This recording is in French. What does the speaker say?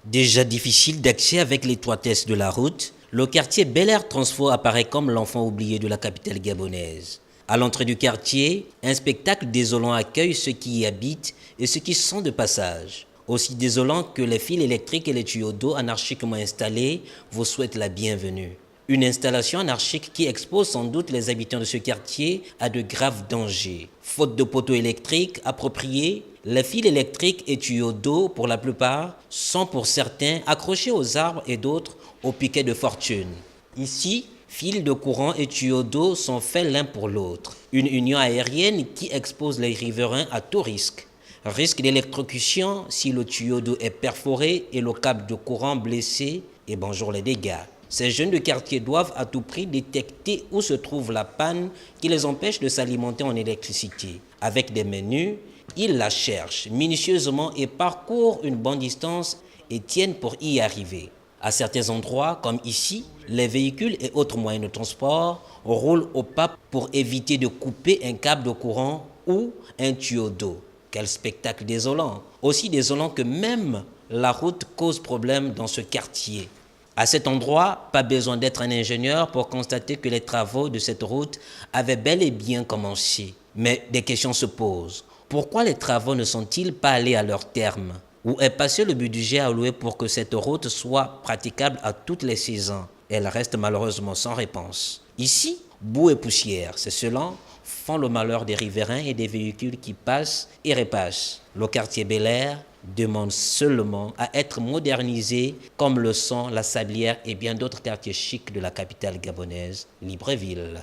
Déjà difficile d'accès avec l'étroitesse de la route, le quartier Bel Air Transfo apparaît comme l'enfant oublié de la capitale gabonaise. À l'entrée du quartier, un spectacle désolant accueille ceux qui y habitent et ceux qui sont de passage. Aussi désolant que les fils électriques et les tuyaux d'eau anarchiquement installés vous souhaitent la bienvenue. Une installation anarchique qui expose sans doute les habitants de ce quartier à de graves dangers. Faute de poteaux électriques appropriés, les fils électriques et tuyaux d'eau, pour la plupart, sont pour certains accrochés aux arbres et d'autres aux piquets de fortune. Ici, fils de courant et tuyaux d'eau sont faits l'un pour l'autre. Une union aérienne qui expose les riverains à tout risque. Risque d'électrocution si le tuyau d'eau est perforé et le câble de courant blessé, et bonjour les dégâts. Ces jeunes de quartier doivent à tout prix détecter où se trouve la panne qui les empêche de s'alimenter en électricité. Avec des menus, ils la cherchent minutieusement et parcourent une bonne distance et tiennent pour y arriver. À certains endroits, comme ici, les véhicules et autres moyens de transport roulent au pas pour éviter de couper un câble de courant ou un tuyau d'eau. Quel spectacle désolant! Aussi désolant que même la route cause problème dans ce quartier. À cet endroit, pas besoin d'être un ingénieur pour constater que les travaux de cette route avaient bel et bien commencé. Mais des questions se posent. Pourquoi les travaux ne sont-ils pas allés à leur terme? Où est passé le budget alloué pour que cette route soit praticable à toutes les saisons? Elle reste malheureusement sans réponse. Ici, boue et poussière, c'est cela font le malheur des riverains et des véhicules qui passent et repassent. Le quartier Bel Air demande seulement à être modernisé comme le sont la Sablière et bien d'autres quartiers chics de la capitale gabonaise, Libreville.